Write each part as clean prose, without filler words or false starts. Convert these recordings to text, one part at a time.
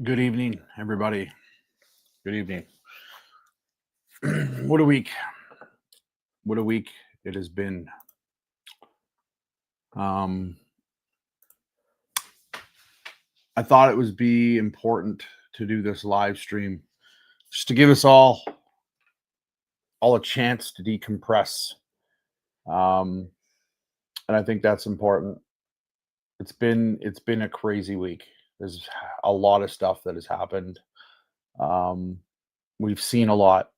Good evening, everybody. Good evening. What a week. What a week it has been. Um, I thought it would be important to do this live stream just to give us all a chance to decompress. Um, and I think that's important. It's been a crazy week. There's a lot of stuff that has happened. Um, we've seen a lot.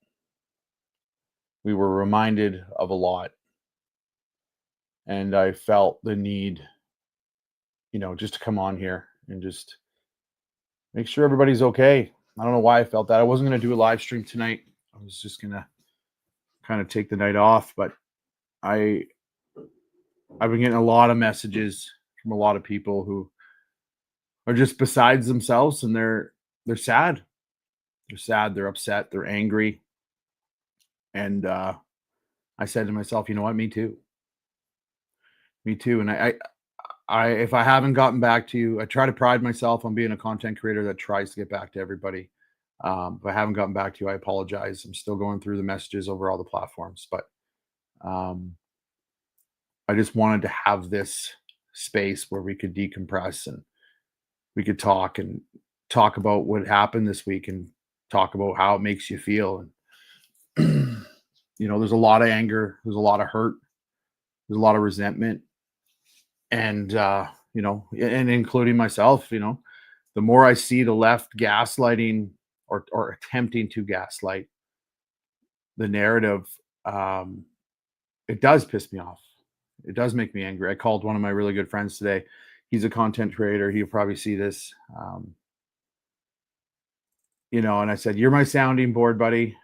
We were reminded of a lot, and I felt the need, just to come on here and just make sure everybody's okay. I don't know why I felt that. I wasn't going to do a live stream tonight. I was just going to kind of take the night off, but I I've been getting a lot of messages from a lot of people who are just besides themselves, and they're sad. They're sad, they're upset, they're angry. And I said to myself, you know what? Me too. Me too. And I if I haven't gotten back to you, I try to pride myself on being a content creator that tries to get back to everybody. If I haven't gotten back to you, I apologize. I'm still going through the messages over all the platforms, but um, I just wanted to have this space where we could decompress and we could talk about what happened this week and talk about how it makes you feel. And there's a lot of anger, there's a lot of hurt, there's a lot of resentment, and and including myself. The more I see the left gaslighting or attempting to gaslight the narrative, um, it does piss me off. It does make me angry. I called one of my really good friends today. He's a content creator. He'll probably see this. And I said, "You're my sounding board, buddy,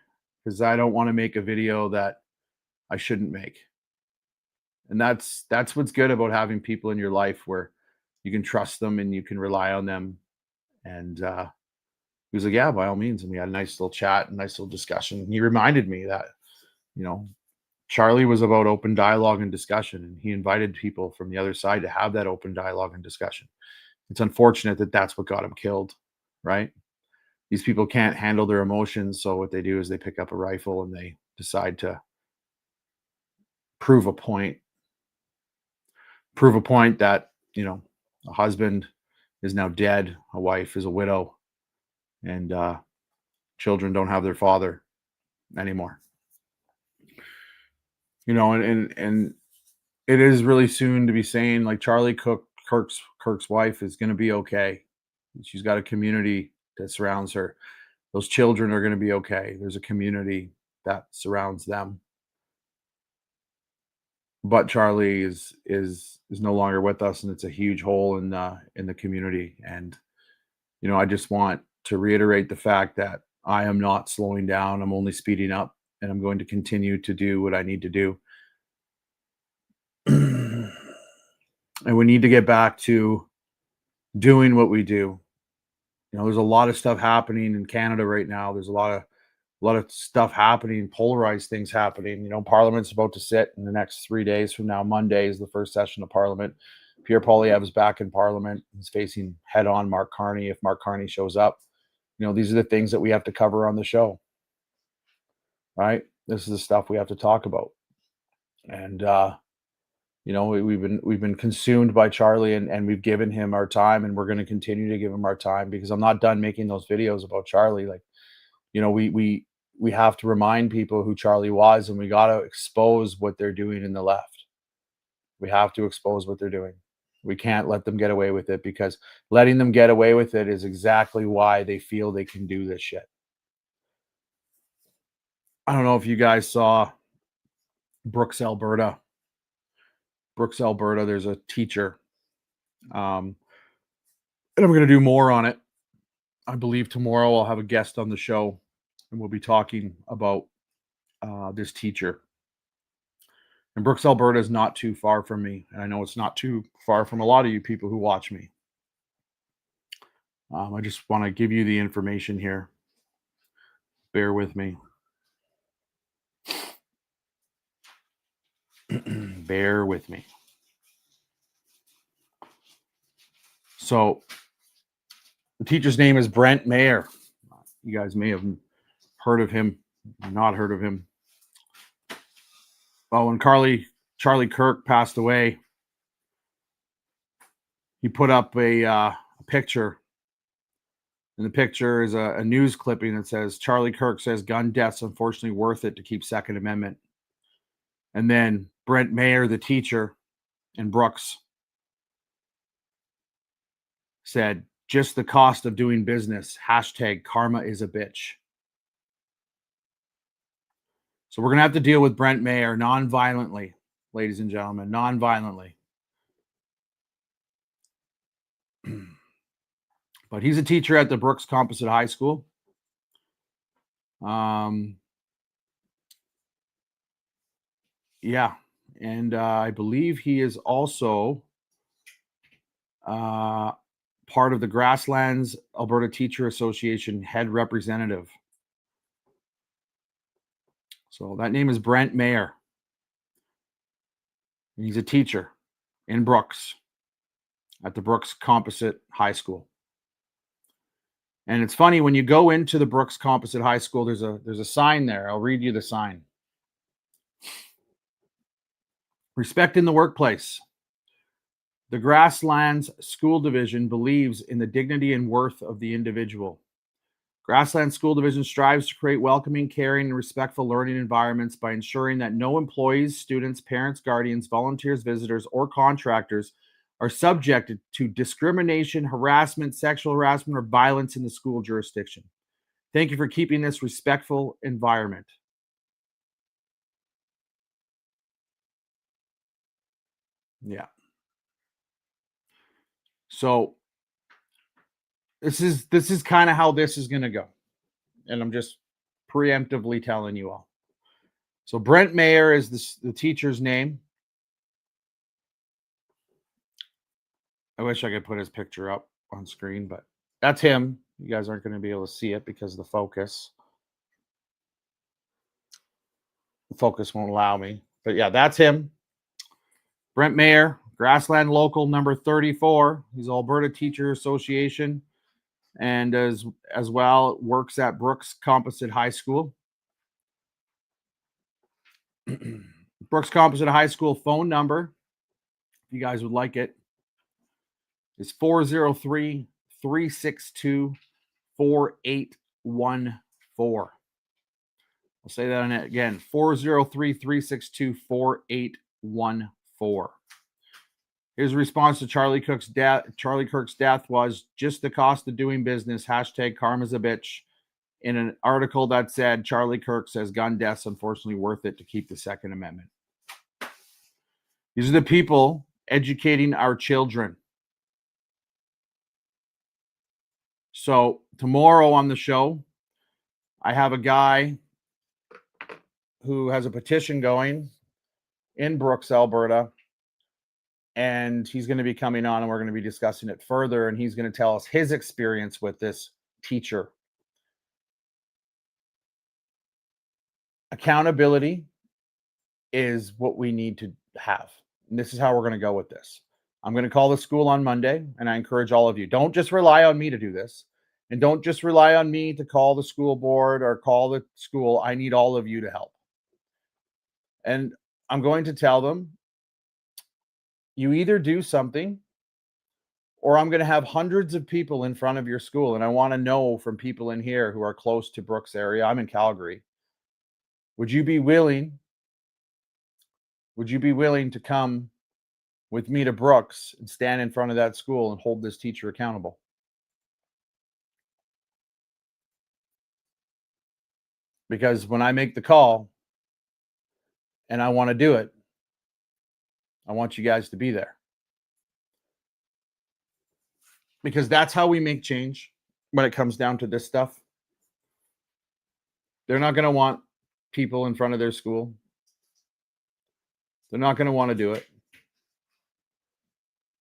because I don't want to make a video that I shouldn't make." And that's what's good about having people in your life where you can trust them and you can rely on them. And he was like, "Yeah, by all means." And we had a nice little chat, a nice little discussion. And he reminded me that, you know, Charlie was about open dialogue and discussion, and he invited people from the other side to have that open dialogue and discussion. It's unfortunate that that's what got him killed, right? These people can't handle their emotions, so what they do is they pick up a rifle and they decide to prove a point, prove a point that, a husband is now dead, a wife is a widow, and children don't have their father anymore. And it is really soon to be saying, like, Charlie Cook, Kirk's wife is going to be okay. She's got a community that surrounds her. Those children are going to be okay. There's a community that surrounds them. But Charlie is no longer with us, and it's a huge hole in the community. And I just want to reiterate the fact that I am not slowing down. I'm only speeding up, and I'm going to continue to do what I need to do. And we need to get back to doing what we do. There's a lot of stuff happening in Canada right now. There's a lot of stuff happening, polarized things happening. Parliament's about to sit in the next 3 days from now. Monday is the first session of Parliament. Pierre Poilievre is back in Parliament. He's facing head on Mark Carney if Mark Carney shows up. These are the things that we have to cover on the show, right? This is the stuff we have to talk about. And we've been consumed by Charlie, and we've given him our time, and we're going to continue to give him our time because I'm not done making those videos about Charlie. Like, we have to remind people who Charlie was, and we got to expose what they're doing in the left. We have to expose what they're doing. We can't let them get away with it, because letting them get away with it is exactly why they feel they can do this shit. I don't know if you guys saw Brooks, Alberta. Brooks, Alberta, there's a teacher. And I'm going to do more on it. I believe tomorrow I'll have a guest on the show, and we'll be talking about this teacher. And Brooks, Alberta is not too far from me. And I know it's not too far from a lot of you people who watch me. I just want to give you the information here. Bear with me. Bear with me. So The teacher's name is Brent Mayer. You guys may have heard of him, not heard of him. Well, when Charlie Kirk passed away, he put up a picture. And the picture is a news clipping that says, Charlie Kirk says gun deaths unfortunately worth it to keep Second Amendment. And then Brent Mayer, the teacher in Brooks, said, just the cost of doing business. Hashtag karma is a bitch. So we're going to have to deal with Brent Mayer non-violently, ladies and gentlemen, non-violently. But he's a teacher at the Brooks Composite High School. Yeah. And I believe he is also part of the Grasslands Alberta Teacher Association head representative. So that name is Brent Mayer. He's a teacher in Brooks at the Brooks Composite High School. And it's funny, when you go into the Brooks Composite High School, there's a sign there. I'll read you the sign. Respect in the workplace. The Grasslands School Division believes in the dignity and worth of the individual. Grasslands School Division strives to create welcoming, caring, and respectful learning environments by ensuring that no employees, students, parents, guardians, volunteers, visitors, or contractors are subjected to discrimination, harassment, sexual harassment, or violence in the school jurisdiction. Thank you for keeping this respectful environment. Yeah. So this is kind of how this is going to go. And I'm just preemptively telling you all. So Brent Mayer is the teacher's name. I wish I could put his picture up on screen, but that's him. You guys aren't going to be able to see it because of the focus. The focus won't allow me. But yeah, that's him. Brent Mayer, Grassland Local number 34. He's Alberta Teacher Association, and as well works at Brooks Composite High School. Brooks Composite High School phone number, if you guys would like it, is 403-362-4814. I'll say that again, 403-362-4814. His response to Charlie Kirk's death was just the cost of doing business. Hashtag karma's a bitch. In an article that said, Charlie Kirk says gun deaths unfortunately worth it to keep the Second Amendment. These are the people educating our children. So tomorrow on the show, I have a guy who has a petition going in Brooks, Alberta, and he's going to be coming on and we're going to be discussing it further, and he's going to tell us his experience with this teacher. Accountability is what we need to have. And this is how we're going to go with this. I'm going to call the school on Monday, and I encourage all of you, don't just rely on me to do this. And don't just rely on me to call the school board or call the school. I need all of you to help. And I'm going to tell them, you either do something, or I'm going to have hundreds of people in front of your school. And I want to know from people in here who are close to Brooks area. I'm in Calgary. Would you be willing to come with me to Brooks and stand in front of that school and hold this teacher accountable? Because when I make the call and I want to do it, I want you guys to be there. Because that's how we make change when it comes down to this stuff. They're not going to want people in front of their school. They're not going to want to do it.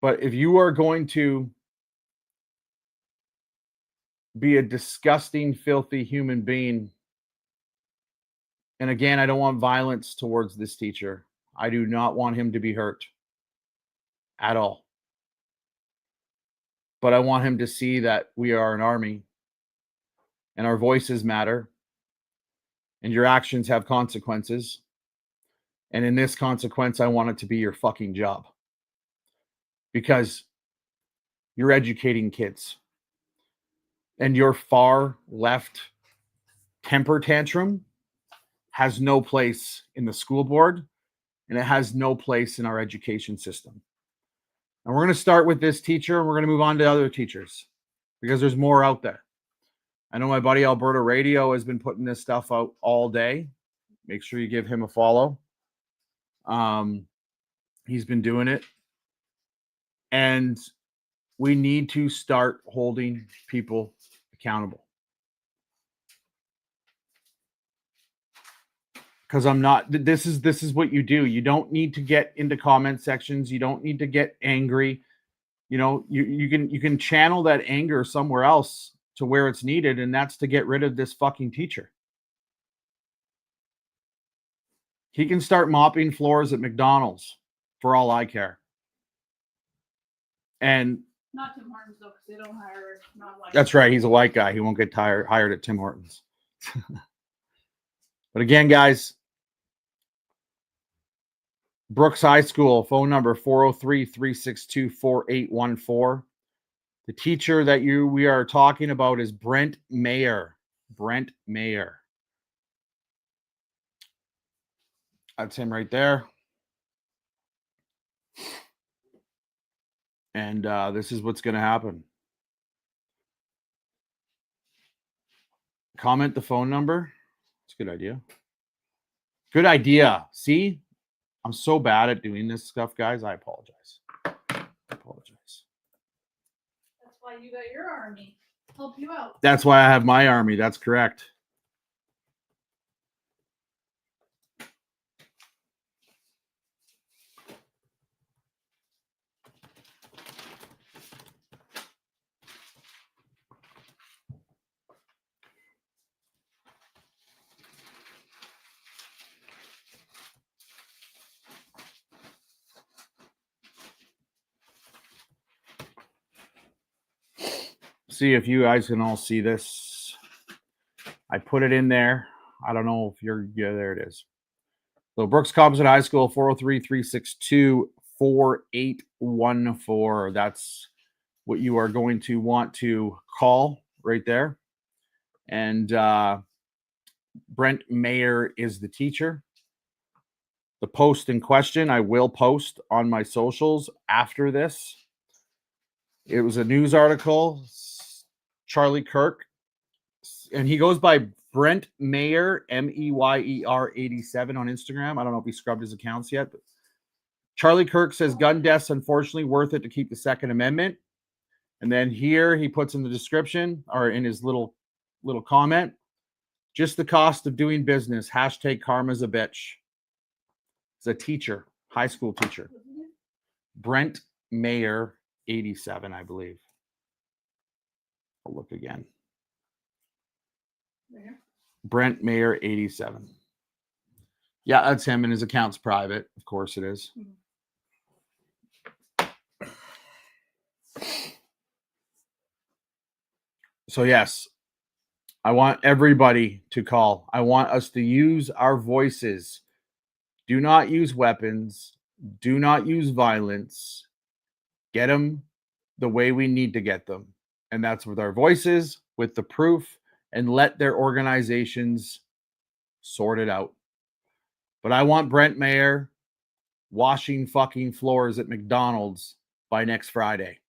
But if you are going to be a disgusting, filthy human being, and again, I don't want violence towards this teacher. I do not want him to be hurt at all. but I want him to see that we are an army and our voices matter and your actions have consequences. And in this consequence, I want it to be your fucking job because you're educating kids and your far left temper tantrum has no place in the school board and it has no place in our education system. And we're going to start with this teacher and we're going to move on to other teachers because there's more out there. I know my buddy Alberta Radio has been putting this stuff out all day. Make sure you give him a follow. He's been doing it. And we need to start holding people accountable. Because this is what you do. You don't need to get into comment sections. You don't need to get angry. You know, you can channel that anger somewhere else to where it's needed, and that's to get rid of this fucking teacher. He can start mopping floors at McDonald's for all I care. And not Tim Hortons though, because they don't hire non-white. That's right. He's a white guy. He won't get hired at Tim Hortons. But again, guys, Brooks High School, phone number 403-362-4814. The teacher that we are talking about is Brent Mayer. Brent Mayer. That's him right there. And this is what's going to happen. Comment the phone number. It's a good idea. Good idea. See? I'm so bad at doing this stuff, guys. I apologize. That's why you got your army. Help you out. That's why I have my army. That's correct. See if you guys can all see this. I put it in there. I don't know if you're, yeah, there it is. So Brooks Composite High School, 403-362-4814. That's what you are going to want to call right there. And Brent Mayer is the teacher. The post in question, I will post on my socials after this. It was a news article. Charlie Kirk, and he goes by Brent Mayer, Meyer 87 on Instagram. I don't know if he scrubbed his accounts yet, but Charlie Kirk says gun deaths unfortunately worth it to keep the Second Amendment. And then here he puts in the description or in his little comment, just the cost of doing business. Hashtag karma's a bitch. It's a teacher, high school teacher. Brent Mayer 87, I believe. I'll look again. There. Brent Mayer 87. Yeah, that's him, and his account's private. Of course it is. So yes, I want everybody to call. I want us to use our voices. Do not use weapons. Do not use violence. Get them the way we need to get them. And that's with our voices, with the proof, and let their organizations sort it out. But I want Brent Mayer washing fucking floors at McDonald's by next Friday.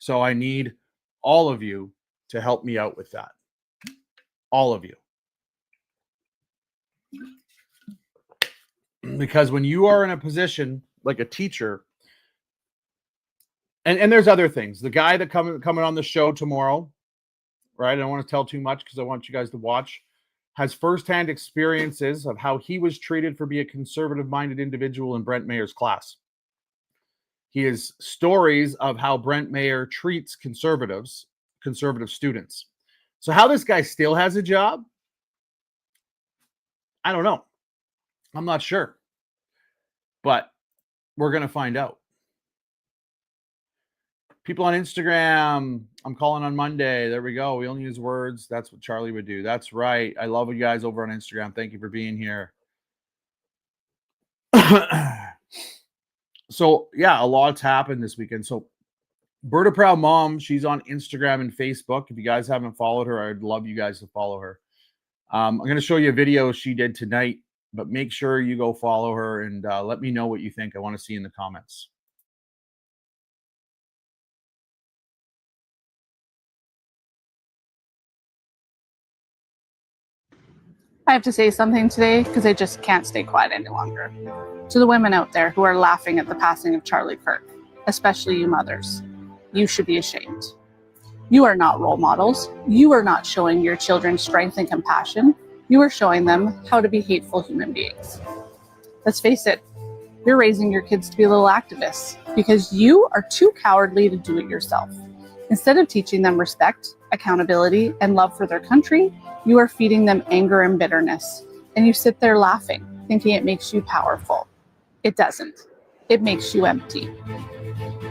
So I need all of you to help me out with that. All of you. Because when you are in a position like a teacher, and there's other things. The guy that coming on the show tomorrow, right? I don't want to tell too much because I want you guys to watch. Has firsthand experiences of how he was treated for being a conservative-minded individual in Brent Mayer's class. He has stories of how Brent Mayer treats conservative students. So how this guy still has a job, I don't know. I'm not sure. But we're going to find out. People on Instagram, I'm calling on Monday. There we go. We only use words. That's what Charlie would do. That's right. I love you guys over on Instagram. Thank you for being here. So, yeah, a lot's happened this weekend. So, Berta Proud Mom, she's on Instagram and Facebook. If you guys haven't followed her, I'd love you guys to follow her. I'm going to show you a video she did tonight, but make sure you go follow her and let me know what you think. I want to see in the comments. I have to say something today because I just can't stay quiet any longer. To the women out there who are laughing at the passing of Charlie Kirk, especially you mothers, you should be ashamed. You are not role models. You are not showing your children strength and compassion. You are showing them how to be hateful human beings. Let's face it, you're raising your kids to be little activists because you are too cowardly to do it yourself. Instead of teaching them respect, accountability, and love for their country, you are feeding them anger and bitterness. And you sit there laughing, thinking it makes you powerful. It doesn't. It makes you empty.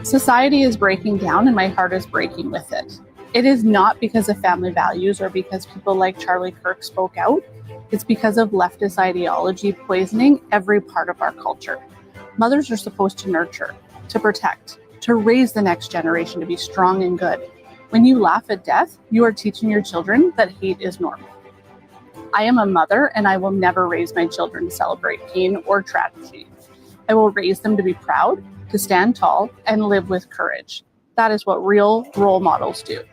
Society is breaking down and my heart is breaking with it. It is not because of family values or because people like Charlie Kirk spoke out. It's because of leftist ideology poisoning every part of our culture. Mothers are supposed to nurture, to protect, to raise the next generation to be strong and good. When you laugh at death, you are teaching your children that hate is normal. I am a mother and I will never raise my children to celebrate pain or tragedy. I will raise them to be proud, to stand tall, and live with courage. That is what real role models do.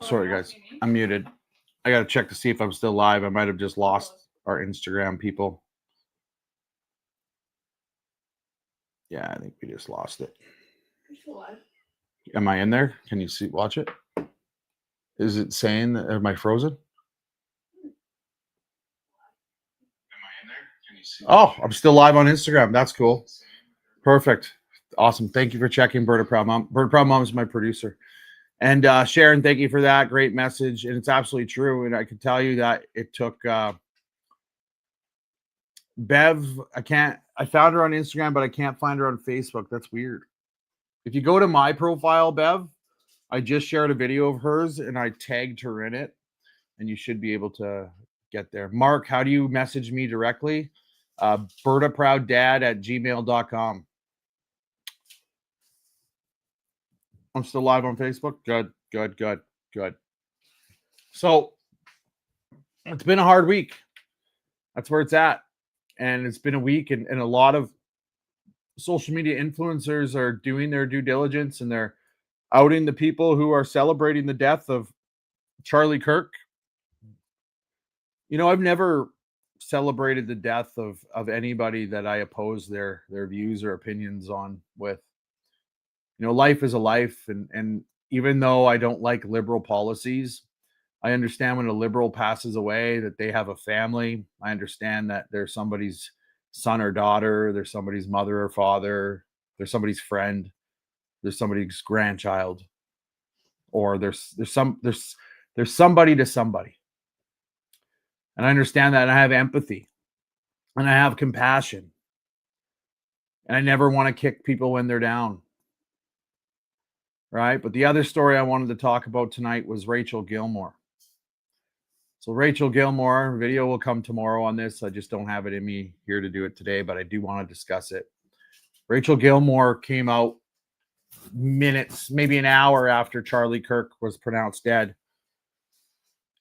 Sorry, guys. I'm muted. I got to check to see if I'm still live. I might have just lost our Instagram people. Yeah, I think we just lost it. Am I in there? Can you see? Watch it. Is it saying that? Am I frozen? Am I in there? Can you see? Oh, I'm still live on Instagram. That's cool. Perfect. Awesome. Thank you for checking, Berta Proud Mom. Berta Proud Mom is my producer. And Sharon, thank you for that. Great message. And it's absolutely true. And I can tell you that it took Bev. I found her on Instagram, but I can't find her on Facebook. That's weird. If you go to my profile, Bev, I just shared a video of hers and I tagged her in it. And you should be able to get there. Mark, how do you message me directly? BertaProudDad@gmail.com. I'm still live on Facebook. Good. So it's been a hard week. That's where it's at. And it's been a week, and a lot of social media influencers are doing their due diligence and they're outing the people who are celebrating the death of Charlie Kirk. You know, I've never celebrated the death of anybody that I oppose their views or opinions on with. You know, life is a life, and even though I don't like liberal policies, I understand when a liberal passes away that they have a family. I understand that they're somebody's son or daughter, they're somebody's mother or father, they're somebody's friend, there's somebody's grandchild, or there's somebody to somebody. And I understand that, and I have empathy, and I have compassion, and I never want to kick people when they're down. Right? But the other story I wanted to talk about tonight was Rachel Gilmore. So Rachel Gilmore, video will come tomorrow on this. I just don't have it in me here to do it today, but I do want to discuss it. Rachel Gilmore came out minutes, maybe an hour after Charlie Kirk was pronounced dead,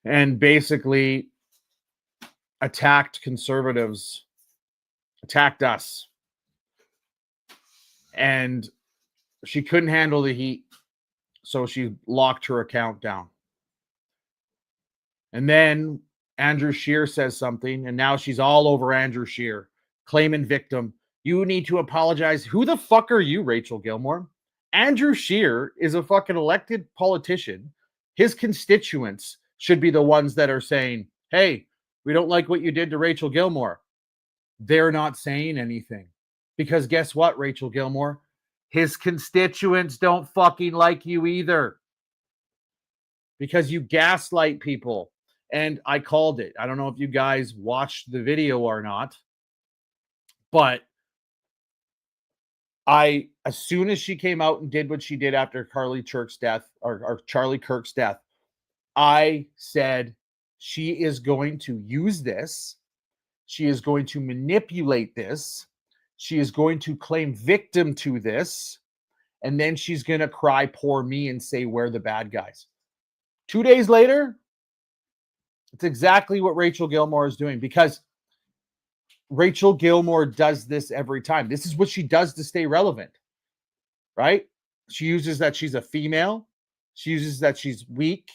and basically attacked conservatives, attacked us. And she couldn't handle the heat, so she locked her account down. And then Andrew Scheer says something, and now she's all over Andrew Scheer, claiming victim. You need to apologize. Who the fuck are you, Rachel Gilmore? Andrew Scheer is a fucking elected politician. His constituents should be the ones that are saying, hey, we don't like what you did to Rachel Gilmore. They're not saying anything. Because guess what, Rachel Gilmore? His constituents don't fucking like you either. Because you gaslight people. And I called it. I don't know if you guys watched the video or not. But as soon as she came out and did what she did after Charlie Kirk's death, or Charlie Kirk's death, I said she is going to use this. She is going to manipulate this. She is going to claim victim to this. And then she's going to cry, poor me, and say, we're the bad guys. 2 days later, it's exactly what Rachel Gilmore is doing, because Rachel Gilmore does this every time. This is what she does to stay relevant, right? She uses that she's a female. She uses that she's weak.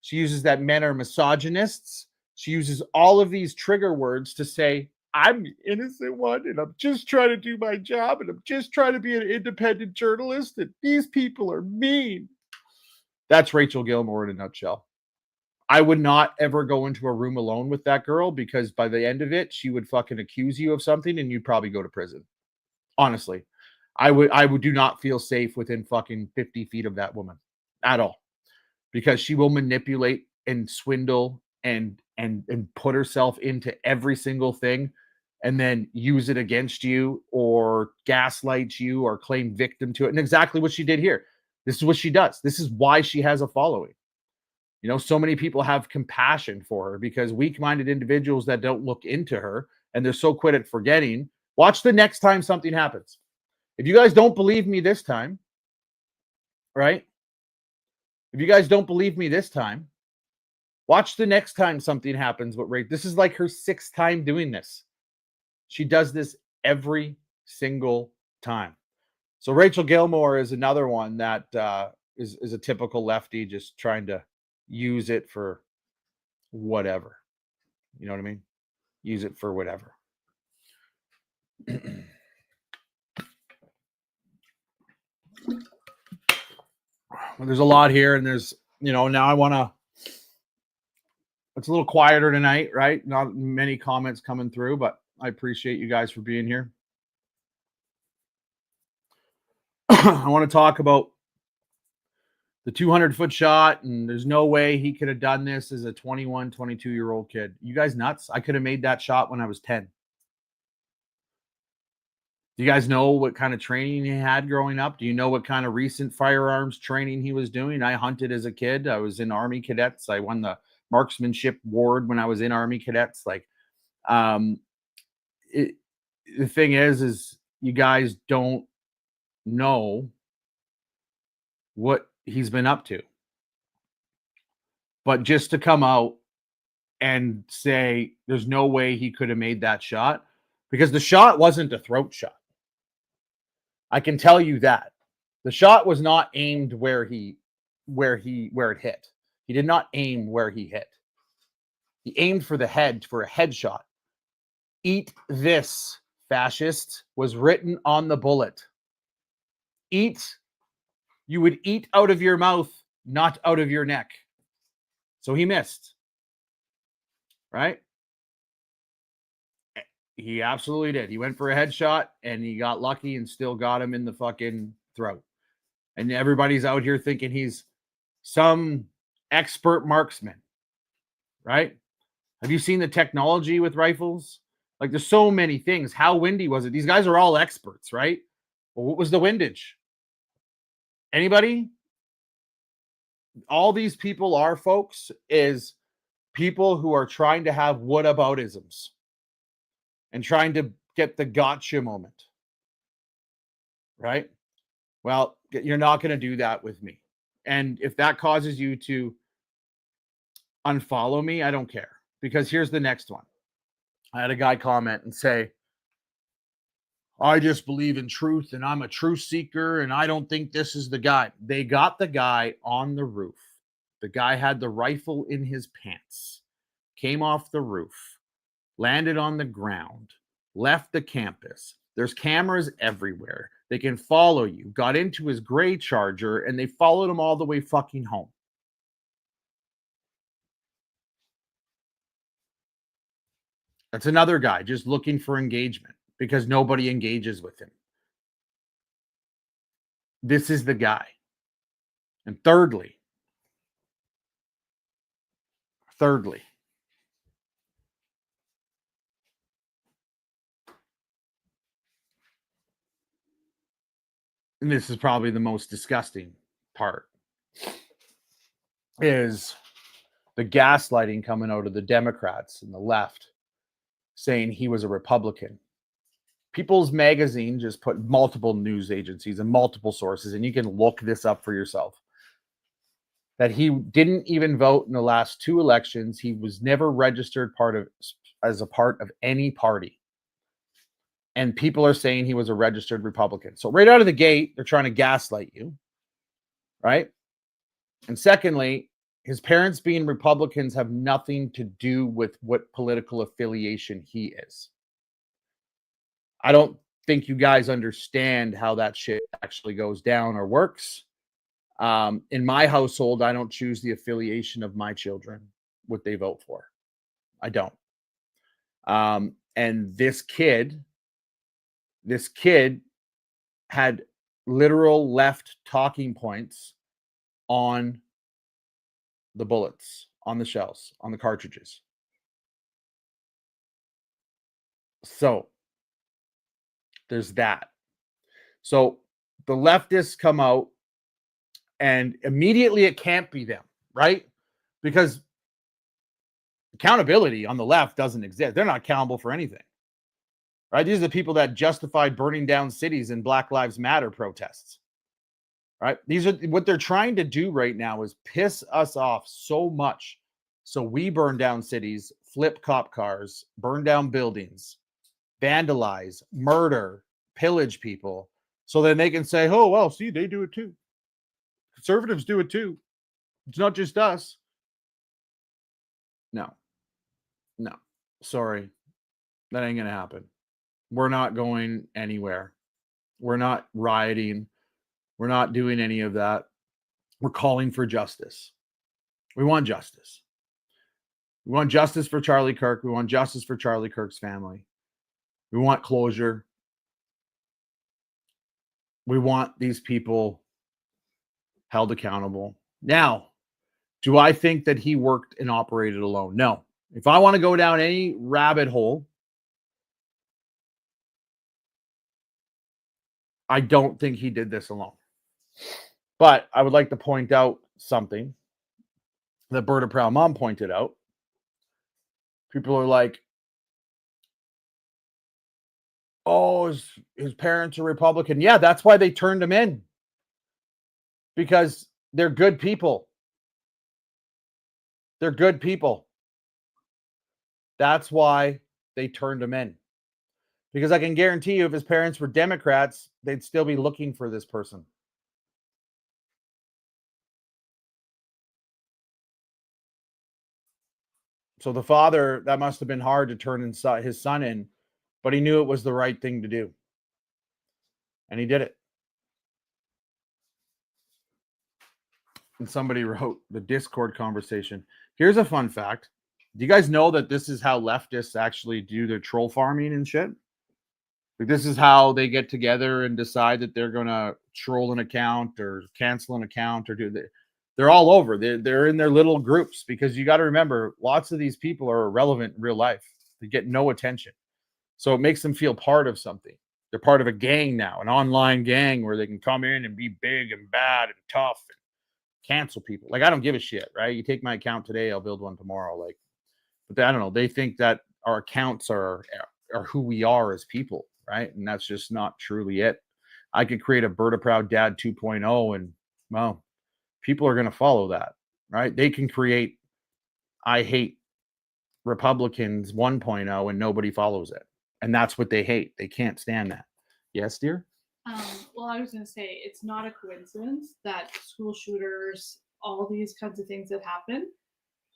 She uses that men are misogynists. She uses all of these trigger words to say, I'm the innocent one, and I'm just trying to do my job, and I'm just trying to be an independent journalist, and these people are mean. That's Rachel Gilmore in a nutshell. I would not ever go into a room alone with that girl, because by the end of it, she would fucking accuse you of something and you'd probably go to prison. Honestly, I would do not feel safe within fucking 50 feet of that woman at all, because she will manipulate and swindle and put herself into every single thing and then use it against you or gaslight you or claim victim to it. And exactly what she did here. This is what she does. This is why she has a following. You know, so many people have compassion for her, because weak-minded individuals that don't look into her, and they're so quick at forgetting. Watch the next time something happens. If you guys don't believe me this time, right? If you guys don't believe me this time, watch the next time something happens with Rachel. This is like her 6th time doing this. She does this every single time. So Rachel Gilmore is another one that is a typical lefty, just trying to use it for whatever. You know what I mean? Use it for whatever. Well, there's a lot here, and there's, now I want to, it's a little quieter tonight, right? Not many comments coming through, but I appreciate you guys for being here. I want to talk about the 200-foot shot, and there's no way he could have done this as a 21, 22-year-old kid. You guys nuts? I could have made that shot when I was 10. Do you guys know what kind of training he had growing up? Do you know what kind of recent firearms training he was doing? I hunted as a kid. I was in Army Cadets. I won the marksmanship award when I was in Army Cadets. The thing is you guys don't know what he's been up to. But just to come out and say there's no way he could have made that shot, because the shot wasn't a throat shot. I can tell you that. The shot was not aimed where it hit. He did not aim where he hit. He aimed for the head for a headshot. Eat this, fascist, was written on the bullet. Eat. You would eat out of your mouth, not out of your neck. So he missed. Right? He absolutely did. He went for a headshot and he got lucky and still got him in the fucking throat. And everybody's out here thinking he's some expert marksman. Right? Have you seen the technology with rifles? Like, there's so many things. How windy was it? These guys are all experts, right? Well, what was the windage? Anybody? All these people are, folks, is people who are trying to have whataboutisms and trying to get the gotcha moment. Right? Well, you're not going to do that with me. And if that causes you to unfollow me, I don't care. Because here's the next one. I had a guy comment and say, I just believe in truth and I'm a truth seeker and I don't think this is the guy. They got the guy on the roof. The guy had the rifle in his pants, came off the roof, landed on the ground, left the campus. There's cameras everywhere. They can follow you. Got into his gray Charger and they followed him all the way fucking home. That's another guy just looking for engagement because nobody engages with him. This is the guy. And thirdly, and this is probably the most disgusting part, is the gaslighting coming out of the Democrats and the left saying he was a Republican. People's Magazine just put multiple news agencies and multiple sources, and you can look this up for yourself, that he didn't even vote in the last 2 elections. He was never registered as a part of any party. And people are saying he was a registered Republican. So right out of the gate, they're trying to gaslight you, right? And secondly, his parents being Republicans have nothing to do with what political affiliation he is. I don't think you guys understand how that shit actually goes down or works. In my household, I don't choose the affiliation of my children, what they vote for. I don't. And this kid had literal left talking points on the bullets, on the shells, on the cartridges. So there's that. So the leftists come out and immediately it can't be them, right? Because accountability on the left doesn't exist. They're not accountable for anything, right? These are the people that justified burning down cities in Black Lives Matter protests, right? These are what they're trying to do right now, is piss us off so much. So we burn down cities, flip cop cars, burn down buildings, vandalize, murder, pillage people. So then they can say, oh, well, see, they do it too. Conservatives do it too. It's not just us. No. Sorry. That ain't going to happen. We're not going anywhere. We're not rioting. We're not doing any of that. We're calling for justice. We want justice. We want justice for Charlie Kirk. We want justice for Charlie Kirk's family. We want closure. We want these people held accountable. Now, do I think that he worked and operated alone? No. If I want to go down any rabbit hole, I don't think he did this alone. But I would like to point out something that Berta Proud Mom pointed out. People are like, oh, his parents are Republican. Yeah, that's why they turned him in. Because they're good people. They're good people. That's why they turned him in. Because I can guarantee you, if his parents were Democrats, they'd still be looking for this person. So the father, that must have been hard to turn his son in, but he knew it was the right thing to do. And he did it. And somebody wrote the Discord conversation. Here's a fun fact. Do you guys know that this is how leftists actually do their troll farming and shit? Like, this is how they get together and decide that they're going to troll an account or cancel an account, or they're all over. They're in their little groups, because you got to remember, lots of these people are irrelevant in real life. They get no attention. So it makes them feel part of something. They're part of a gang now, an online gang where they can come in and be big and bad and tough and cancel people. Like, I don't give a shit, right? You take my account today, I'll build one tomorrow. Like, but I don't know. They think that our accounts are who we are as people, right? And that's just not truly it. I could create a Berta Proud Dad 2.0, and well, people are going to follow that, right? They can create I hate Republicans 1.0 and nobody follows it. And that's what they hate. They can't stand that. Yes, dear? Well, I was going to say, it's not a coincidence that school shooters, all these kinds of things that happen,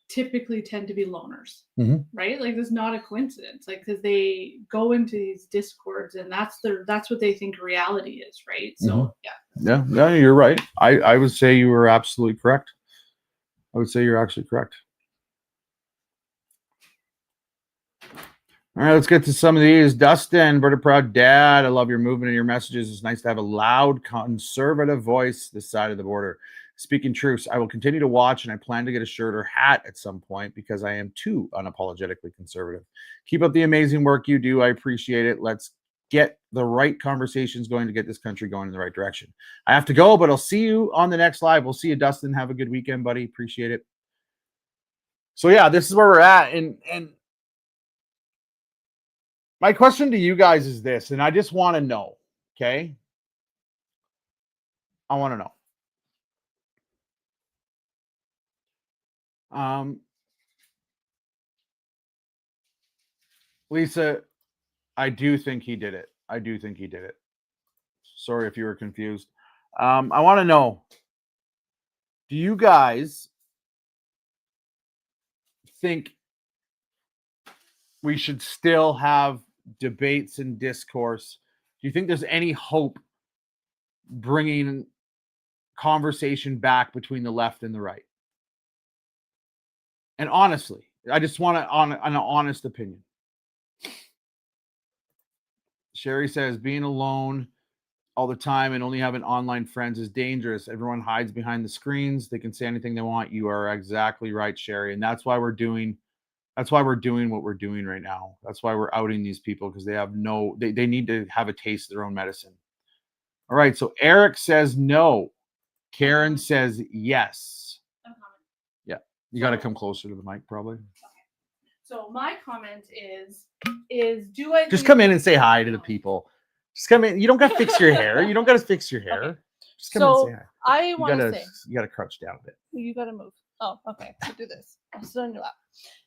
typically tend to be loners, right? Like, it's not a coincidence, like, because they go into these discords and that's what they think reality is, right? So yeah, you're right. I would say you were absolutely correct. I would say you're actually correct. All right, let's get to some of these. Dustin, Brother Proud Dad, I love your movement and your messages. It's nice to have a loud, conservative voice this side of the border. Speaking truths, I will continue to watch, and I plan to get a shirt or hat at some point because I am too unapologetically conservative. Keep up the amazing work you do. I appreciate it. Let's get the right conversations going to get this country going in the right direction. I have to go, but I'll see you on the next live. We'll see you, Dustin. Have a good weekend, buddy. Appreciate it. So yeah, this is where we're at, and my question to you guys is this, and I just want to know, okay? I want to know. Lisa, I do think he did it. I do think he did it. Sorry if you were confused. I want to know, do you guys think we should still have debates and discourse? Do you think there's any hope bringing conversation back between the left and the right? And honestly, I just want an honest opinion. Sherry says being alone all the time and only having online friends is dangerous. Everyone hides behind the screens. They can say anything they want. You are exactly right, Sherry. And that's why we're doing what we're doing right now. That's why we're outing these people, because they have they need to have a taste of their own medicine. All right. So Eric says no. Karen says yes. Yeah. You got to come closer to the mic, probably. Okay. So my comment is do I just come in and say hi to the people? Just come in. You don't got to fix your hair. You don't got to fix your hair. Okay. Just come in and say hi. I want to say you got to crouch down a bit. You got to move. Oh, okay. So do this. I'll sit on your lap.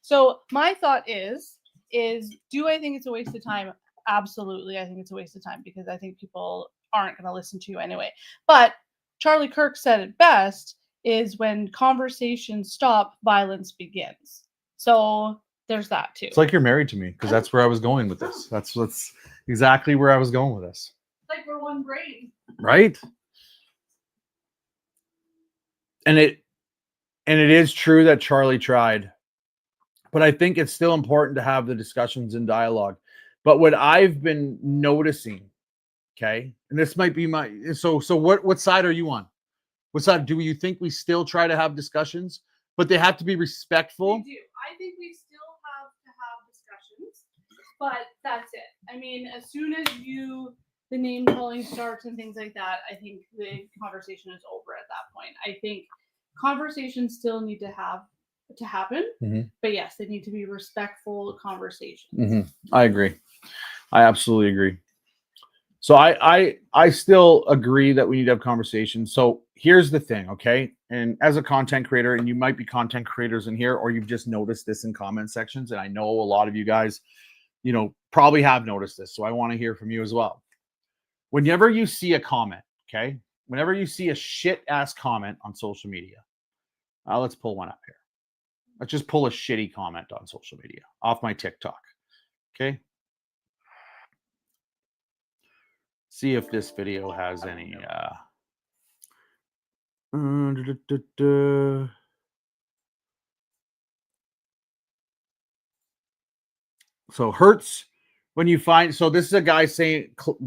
So my thought is do I think it's a waste of time? Absolutely, I think it's a waste of time, because I think people aren't going to listen to you anyway. But Charlie Kirk said it best: is when conversations stop, violence begins. So there's that too. It's like you're married to me, because that's where I was going with this. That's exactly where I was going with this. Like we're one brain. Right? And it is true that Charlie tried, but I think it's still important to have the discussions and dialogue. But what I've been noticing, okay, and this might be so what side are you on? What side do you think we still try to have discussions, but they have to be respectful? We do. I think we still have to have discussions, but that's it. I mean, as soon as the name calling starts and things like that, I think the conversation is over at that point. I think conversations still need to happen, but yes, they need to be respectful conversations. I agree. I absolutely agree. So I still agree that we need to have conversations. So here's the thing, okay? And as a content creator, and you might be content creators in here, or you've just noticed this in comment sections, and I know a lot of you guys, probably have noticed this. So I want to hear from you as well. Whenever you see a comment, okay? Whenever you see a shit-ass comment on social media, let's pull one up here. Let's just pull a shitty comment on social media off my TikTok, okay? See if this video has any so hurts when you find, so this is a guy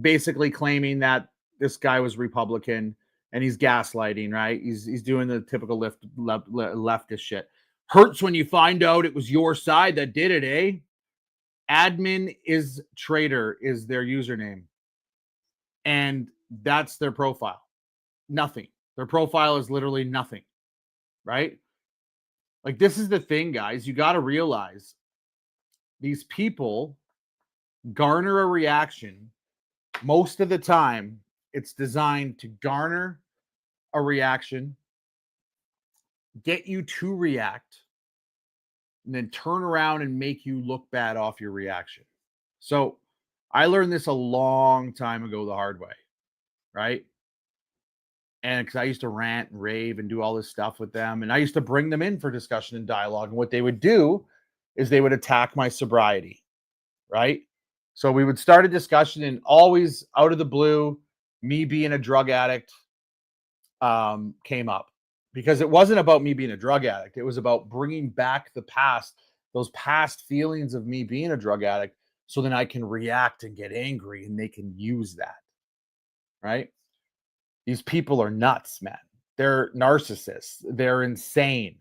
basically claiming that this guy was Republican and he's gaslighting, right? He's doing the typical leftist shit. Hurts when you find out it was your side that did it, eh? Admin is traitor is their username. And that's their profile. Nothing. Their profile is literally nothing, right? Like, this is the thing, guys. You got to realize these people garner a reaction. Most of the time, it's designed to garner a reaction, get you to react, and then turn around and make you look bad off your reaction. So I learned this a long time ago the hard way, right? And because I used to rant and rave and do all this stuff with them, and I used to bring them in for discussion and dialogue. And what they would do is they would attack my sobriety, right? So we would start a discussion, and always out of the blue, me being a drug addict came up, because it wasn't about me being a drug addict. It was about bringing back the past, those past feelings of me being a drug addict, so then I can react and get angry and they can use that. Right? These people are nuts, man. They're narcissists. They're insane.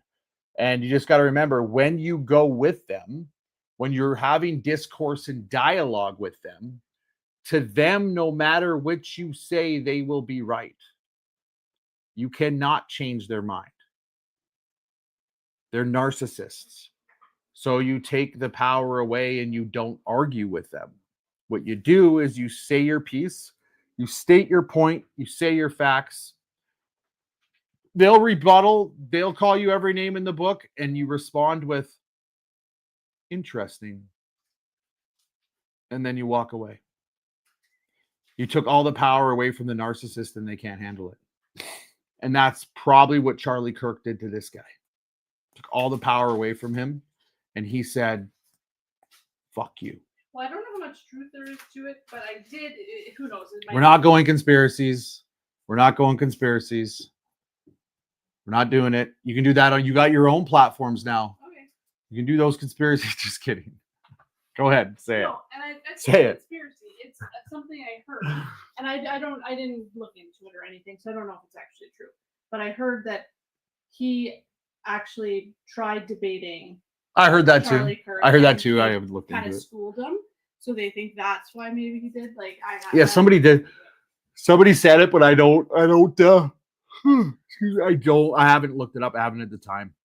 And you just got to remember, when you go with them, when you're having discourse and dialogue with them, to them, no matter which you say, they will be right. You cannot change their mind. They're narcissists. So you take the power away and you don't argue with them. What you do is you say your piece, you state your point, you say your facts. They'll rebuttal, they'll call you every name in the book, and you respond with interesting. And then you walk away. You took all the power away from the narcissist and they can't handle it. And that's probably what Charlie Kirk did to this guy. Took all the power away from him and he said, fuck you. Well, I don't know how much truth there is to it, but I did. Who knows? We're not going conspiracies. We're not going conspiracies. We're not doing it. You can do that on. You got your own platforms now. Okay. You can do those conspiracies. Just kidding. Go ahead, say it. Say it. Conspiracy. It's something I heard, and I didn't look into it or anything, so I don't know if it's actually true. But I heard that he actually tried debating. I heard that Charlie too. Kirk, I heard that too. I haven't looked into it. Kind of schooled him, so they think that's why maybe he did. Like somebody did. Somebody said it, but I don't. I haven't looked it up. I haven't at the time.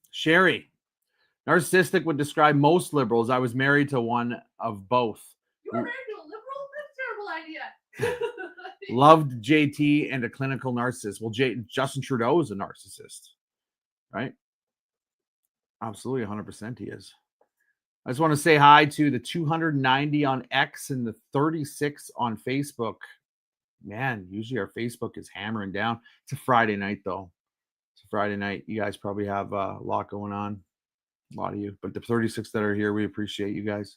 Sherry. Narcissistic would describe most liberals. I was married to one of both. You were married to a liberal? That's a terrible idea. Loved JT and a clinical narcissist. Well, Justin Trudeau is a narcissist, right? Absolutely, 100% he is. I just want to say hi to the 290 on X and the 36 on Facebook. Man, usually our Facebook is hammering down. It's a Friday night, though. It's a Friday night. You guys probably have a lot going on. A lot of you. But the 36 that are here, we appreciate you guys.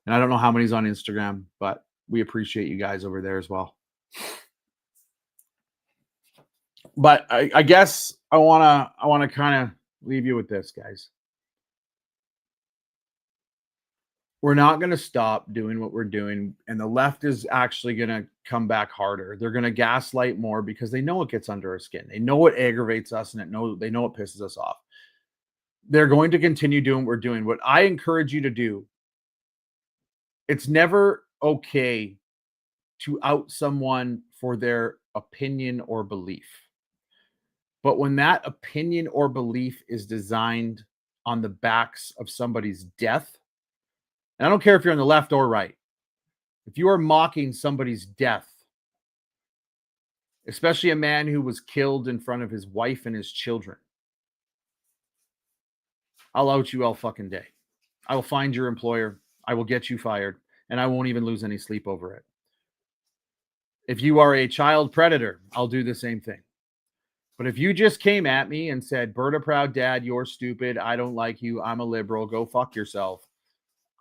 And I don't know how many's on Instagram, but we appreciate you guys over there as well. But I guess I wanna kind of leave you with this, guys. We're not going to stop doing what we're doing, and the left is actually going to come back harder. They're going to gaslight more because they know it gets under our skin. They know it aggravates us, and they know it pisses us off. They're going to continue doing what we're doing. What I encourage you to do, it's never okay to out someone for their opinion or belief. But when that opinion or belief is designed on the backs of somebody's death, and I don't care if you're on the left or right, if you are mocking somebody's death, especially a man who was killed in front of his wife and his children, I'll out you all fucking day. I will find your employer. I will get you fired, and I won't even lose any sleep over it. If you are a child predator, I'll do the same thing. But if you just came at me and said, Berta Proud Dad, you're stupid, I don't like you, I'm a liberal, go fuck yourself,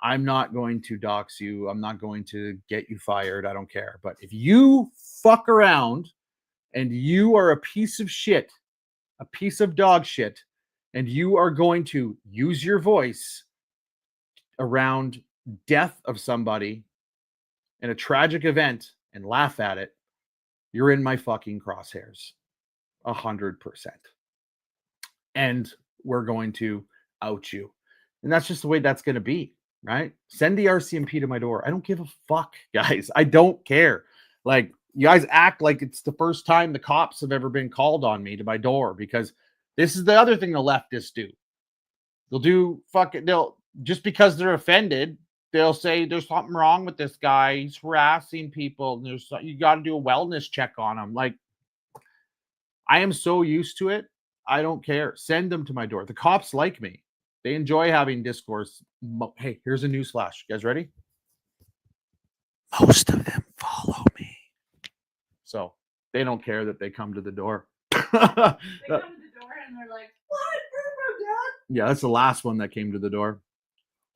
I'm not going to dox you. I'm not going to get you fired. I don't care. But if you fuck around and you are a piece of shit, a piece of dog shit, and you are going to use your voice around death of somebody in a tragic event and laugh at it, you're in my fucking crosshairs. 100%. And we're going to out you. And that's just the way that's going to be. Right? Send the RCMP to my door. I don't give a fuck, guys. I don't care. Like, you guys act like it's the first time the cops have ever been called on me to my door, because this is the other thing the leftists do. They'll just because they're offended, they'll say there's something wrong with this guy. He's harassing people. You got to do a wellness check on him. Like, I am so used to it. I don't care. Send them to my door. The cops like me. They enjoy having discourse. Hey, here's a news flash. You guys ready? Most of them follow me. So they don't care that they come to the door. They come to the door and they're like, what? Berta Dad? Yeah, that's the last one that came to the door.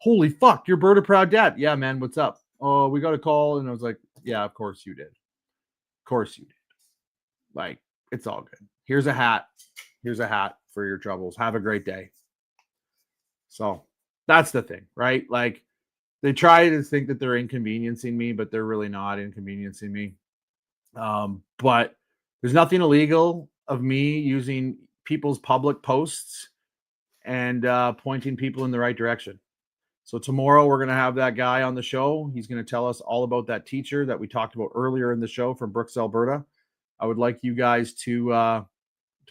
Holy fuck, you're Berta Proud Dad. Yeah, man, what's up? Oh, we got a call. And I was like, yeah, of course you did. Of course you did. Like, it's all good. Here's a hat. Here's a hat for your troubles. Have a great day. So That's the thing, right? Like, they try to think that they're inconveniencing me, but they're really not inconveniencing me. But there's nothing illegal of me using people's public posts and pointing people in the right direction. So tomorrow we're going to have that guy on the show. He's going to tell us all about that teacher that we talked about earlier in the show from Brooks, Alberta. I would like you guys to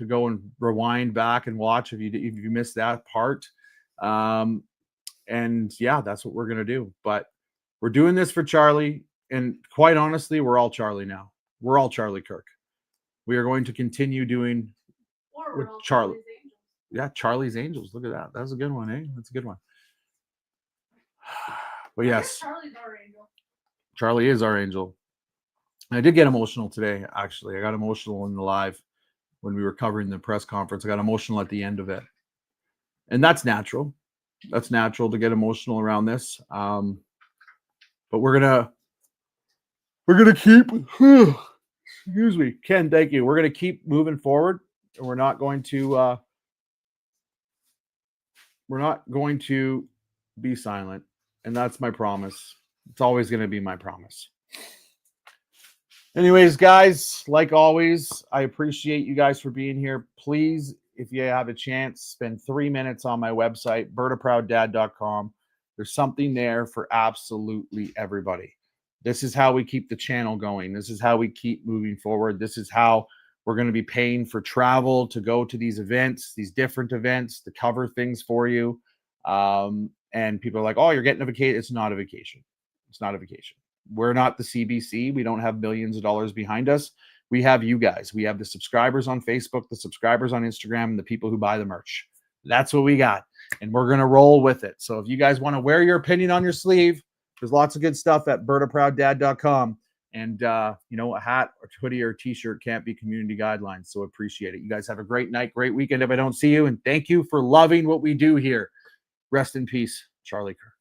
go and rewind back and watch if you missed that part. And yeah, that's what we're going to do. But we're doing this for Charlie. And quite honestly, we're all Charlie now. We're all Charlie Kirk. We are going to continue doing with Charlie. Yeah, Charlie's Angels. Look at that. That's a good one, eh? That's a good one. But yes, Charlie's our angel. Charlie is our angel. And I did get emotional today, actually. I got emotional in the live when we were covering the press conference. I got emotional at the end of it. And that's natural. That's natural to get emotional around this. But we're gonna keep excuse me, Ken, thank you. We're gonna keep moving forward, and we're not going to be silent. And that's my promise. It's always going to be my promise. Anyways, guys, like always, I appreciate you guys for being here. Please, if you have a chance, spend 3 minutes on my website, bertaprouddad.com. There's something there for absolutely everybody. This is how we keep the channel going. This is how we keep moving forward. This is how we're going to be paying for travel to go to these events, these different events, to cover things for you. And people are like, oh, you're getting a vacation. It's not a vacation. It's not a vacation. We're not the CBC. We don't have millions of dollars behind us. We have you guys. We have the subscribers on Facebook, the subscribers on Instagram, and the people who buy the merch. That's what we got. And we're going to roll with it. So if you guys want to wear your opinion on your sleeve, there's lots of good stuff at bertaprouddad.com. And, a hat or hoodie or t-shirt can't be community guidelines. So appreciate it. You guys have a great night, great weekend if I don't see you. And thank you for loving what we do here. Rest in peace, Charlie Kirk.